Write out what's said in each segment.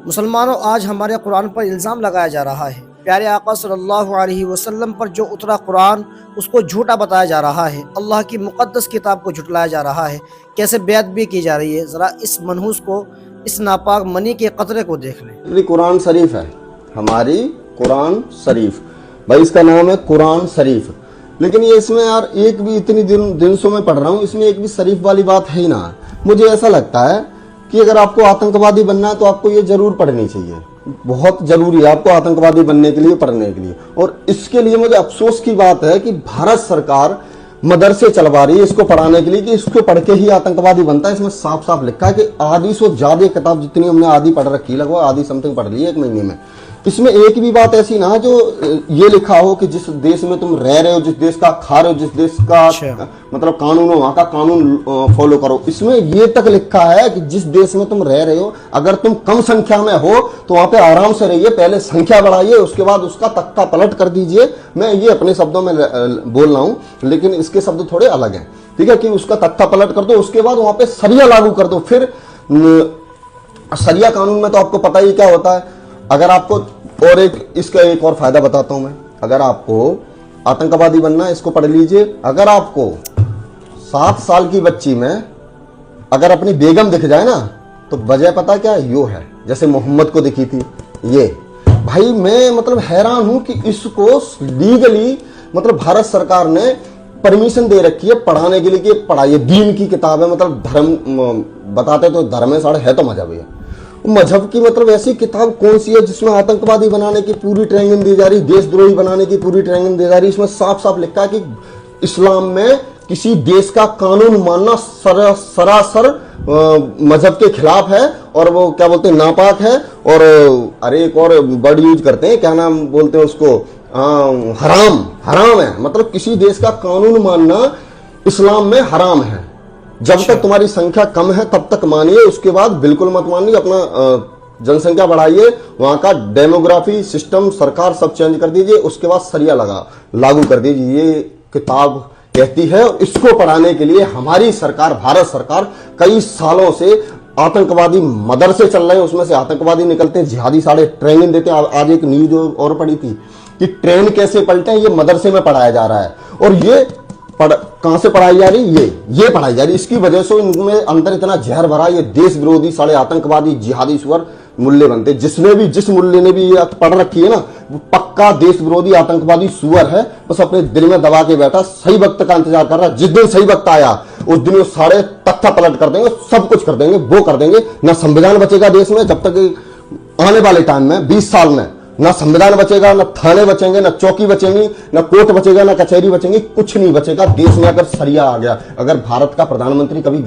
मुसलमानों, आज हमारे कुरान पर इल्ज़ाम लगाया जा रहा है। प्यारे आका सल्लल्लाहु अलैहि वसल्लम पर जो उतरा कुरान, उसको झूठा बताया जा रहा है। अल्लाह की मुक़द्दस किताब को झुटलाया जा रहा है। कैसे बेअदबी की जा रही है। ज़रा इस मनहूस को, इस नापाक मनी के कतरे को देख लें। ये कुरान शरीफ है, हमारी कुरान शरीफ, भाई इसका नाम है कुरान शरीफ। लेकिन ये इसमें यार एक भी इतनी दिन से मैं पढ़ रहा हूँ, इसमें एक भी शरीफ वाली बात है ही ना। मुझे ऐसा लगता है कि अगर आपको आतंकवादी बनना है तो आपको ये जरूर पढ़नी चाहिए, बहुत जरूरी है आपको आतंकवादी बनने के लिए, पढ़ने के लिए। और इसके लिए मुझे अफसोस की बात है कि भारत सरकार मदरसे चलवा रही है इसको पढ़ाने के लिए कि इसको पढ़ के ही आतंकवादी बनता है। इसमें साफ साफ लिखा है कि आधी से ज्यादा किताब जितनी हमने आधी पढ़ रखी, लगभग आधी समथिंग पढ़ ली है एक महीने में। इसमें एक भी बात ऐसी ना जो ये लिखा हो कि जिस देश में तुम रह रहे हो, जिस देश का खा रहे हो, जिस देश का मतलब कानून हो वहां का कानून फॉलो करो। इसमें ये तक लिखा है कि जिस देश में तुम रह रहे हो, अगर तुम कम संख्या में हो तो वहां पे आराम से रहिए, पहले संख्या बढ़ाइए, उसके बाद उसका तख्ता पलट कर दीजिए। मैं ये अपने शब्दों में बोल रहा हूं, लेकिन इसके शब्द थोड़े अलग हैं, ठीक है, कि उसका तख्ता पलट कर दो, उसके बाद वहां पे सरिया लागू कर दो। फिर सरिया कानून में तो आपको पता ही क्या होता है। अगर आपको और इसका एक और फायदा बताता हूं मैं, अगर आपको आतंकवादी बनना है इसको पढ़ लीजिए। अगर आपको 7 साल की बच्ची में अगर अपनी बेगम दिख जाए ना, तो वजह पता क्या यो है, जैसे मोहम्मद को दिखी थी ये। भाई मैं मतलब हैरान हूं कि इसको लीगली मतलब भारत सरकार ने परमिशन दे रखी है पढ़ाने के लिए कि पढ़ाइए, दीन की किताब है, मतलब धर्म बताते तो धर्म है तो मजहब है। मजहब की मतलब ऐसी किताब कौन सी है जिसमें आतंकवादी बनाने की पूरी ट्रेनिंग दी जा रही, देशद्रोही बनाने की पूरी ट्रेनिंग दी जा रही। इसमें साफ साफ लिखा है कि इस्लाम में किसी देश का कानून मानना सरासर मजहब के खिलाफ है, और वो क्या बोलते हैं, नापाक है। और अरे एक और वर्ड यूज करते हैं, क्या नाम बोलते हैं उसको, हराम है। मतलब किसी देश का कानून मानना इस्लाम में हराम है। जब तक तुम्हारी संख्या कम है तब तक मानिए, उसके बाद बिल्कुल मत मानिए। अपना जनसंख्या बढ़ाइए, वहां का डेमोग्राफी सिस्टम सरकार सब चेंज कर दीजिए, उसके बाद सरिया लागू कर दीजिए। ये किताब कहती है, और इसको पढ़ाने के लिए हमारी सरकार, भारत सरकार कई सालों से आतंकवादी मदरसे चल रहे हैं, उसमें से आतंकवादी निकलते हैं, जिहादी साढ़े ट्रेनिंग देते हैं। आज एक न्यूज और पड़ी थी कि ट्रेन कैसे पलटे हैं, ये मदरसे में पढ़ाया जा रहा है। और ये कहां से पढ़ाई जा रही, ये पढ़ाई जा रही। इसकी वजह से इनमें अंदर इतना जहर भरा, ये देश विरोधी साढ़े आतंकवादी जिहादी सुअर मुल्ले बनते। जिस मुल्ले ने भी ये पढ़ रखी है ना, वो पक्का देश विरोधी आतंकवादी सुअर है, बस अपने दिल में दबा के बैठा, सही वक्त का इंतजार कर रहा है। जिस दिन सही वक्त आया उस दिन वो सारे तख्ता पलट कर देंगे, सब कुछ कर देंगे, वो कर देंगे। ना संविधान बचेगा देश में, जब तक आने वाले टाइम में 20 साल में ना संविधान बचेगा, ना थाने बचेंगे, ना चौकी बचेंगी, ना कोर्ट बचेगा, ना कचहरी बचेंगी, कुछ नहीं बचेगा देश में। अगर सरिया आ गया, अगर भारत का प्रधानमंत्री कभी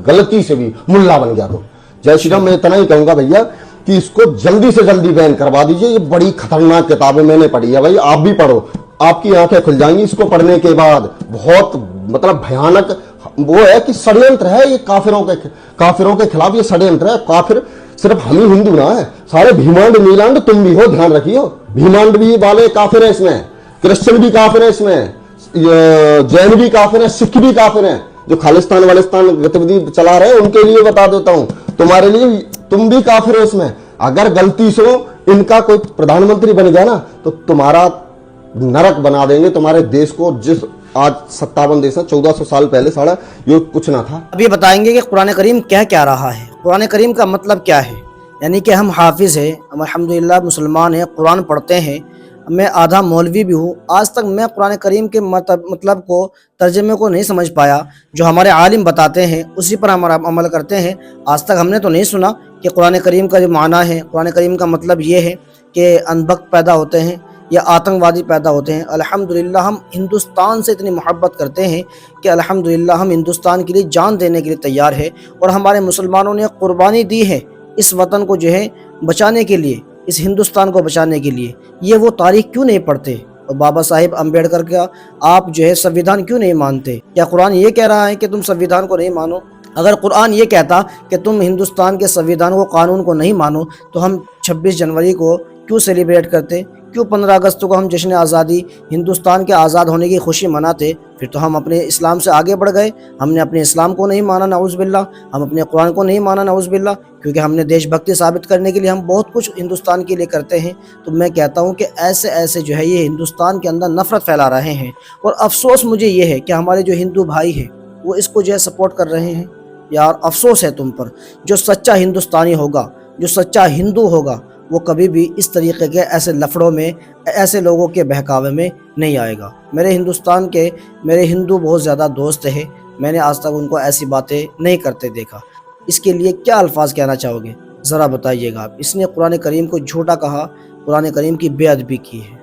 गलती से भी मुल्ला बन गया तो जय श्री राम। मैं इतना ही कहूंगा भैया कि इसको जल्दी से जल्दी बैन करवा दीजिए। ये बड़ी खतरनाक किताब है, मैंने पढ़ी है, भाई आप भी पढ़ो, आपकी आंखें खुल जाएंगी इसको पढ़ने के बाद। बहुत मतलब भयानक वो है कि षड्यंत्र है ये, काफिरों के खिलाफ ये षड्यंत्र है। काफिर सिर्फ हम ही हिंदू ना है, सारे भीमांड नीलांड तुम भी हो, ध्यान रखियो। भीमांड भी वाले काफिर है इसमें, क्रिश्चियन भी काफिर है इसमें, जैन भी काफिर है, सिख भी काफिर है। जो खालिस्तान वालिस्तान गतिविधि चला रहे हैं उनके लिए बता देता हूं, तुम्हारे लिए तुम भी काफिर हो इसमें। अगर गलती से इनका कोई प्रधानमंत्री बन गया ना, तो तुम्हारा नरक बना देंगे तुम्हारे देश को। जिस आज 57 देश है, 1400 साल पहले साढ़ा ये कुछ ना था। अब ये बताएंगे कि कुरान करीम क्या रहा है, कुरान करीम का मतलब क्या है। यानी कि हम हाफिज हैं, हम अल्हम्दुलिल्लाह मुसलमान हैं, कुरान पढ़ते हैं। मैं आधा मौलवी भी हूँ। आज तक मैं कुरान करीम के मतलब को, तर्जमे को नहीं समझ पाया। जो हमारे आलिम बताते हैं उसी पर हम अमल करते हैं। आज तक हमने तो नहीं सुना कि कुरान करीम का जो माना है, कुरान करीम का मतलब ये है कि अनबख्त पैदा होते हैं या आतंकवादी पैदा होते हैं। अल्हम्दुलिल्लाह हम हिंदुस्तान से इतनी मोहब्बत करते हैं कि अल्हम्दुलिल्लाह हम हिंदुस्तान के लिए जान देने के लिए तैयार है। और हमारे मुसलमानों ने कुर्बानी दी है इस वतन को जो है बचाने के लिए, इस हिंदुस्तान को बचाने के लिए। ये वो तारीख क्यों नहीं पढ़ते? और बाबा साहिब अम्बेडकर का आप जो है संविधान क्यों नहीं मानते? क्या कुरान ये कह रहा है कि तुम संविधान को नहीं मानो? अगर कुरान ये कहता कि तुम हिंदुस्तान के संविधान को, कानून को नहीं मानो, तो हम 26 जनवरी को क्यों सेलिब्रेट करते, क्यों 15 अगस्त को हम जश्न आज़ादी, हिंदुस्तान के आज़ाद होने की खुशी मनाते। फिर तो हम अपने इस्लाम से आगे बढ़ गए। हमने अपने इस्लाम को नहीं माना, नाउज़ बिल्लाह, हम अपने कुरान को नहीं माना, नाउज़ बिल्लाह, क्योंकि हमने देशभक्ति साबित करने के लिए हम बहुत कुछ हिंदुस्तान के लिए करते हैं। तो मैं कहता हूँ कि ऐसे ऐसे जो है ये हिंदुस्तान के अंदर नफ़रत फैला रहे हैं। और अफसोस मुझे ये है कि हमारे जो हिंदू भाई हैं वो इसको जो है सपोर्ट कर रहे हैं। यार अफसोस है तुम पर। जो सच्चा हिंदुस्तानी होगा, जो सच्चा हिंदू होगा, वो कभी भी इस तरीके के ऐसे लफड़ों में, ऐसे लोगों के बहकावे में नहीं आएगा। मेरे हिंदुस्तान के, मेरे हिंदू बहुत ज़्यादा दोस्त हैं, मैंने आज तक उनको ऐसी बातें नहीं करते देखा। इसके लिए क्या अल्फाज कहना चाहोगे, ज़रा बताइएगा आप। इसने कुरान करीम को झूठा कहा, कुरान करीम की बेअदबी की है।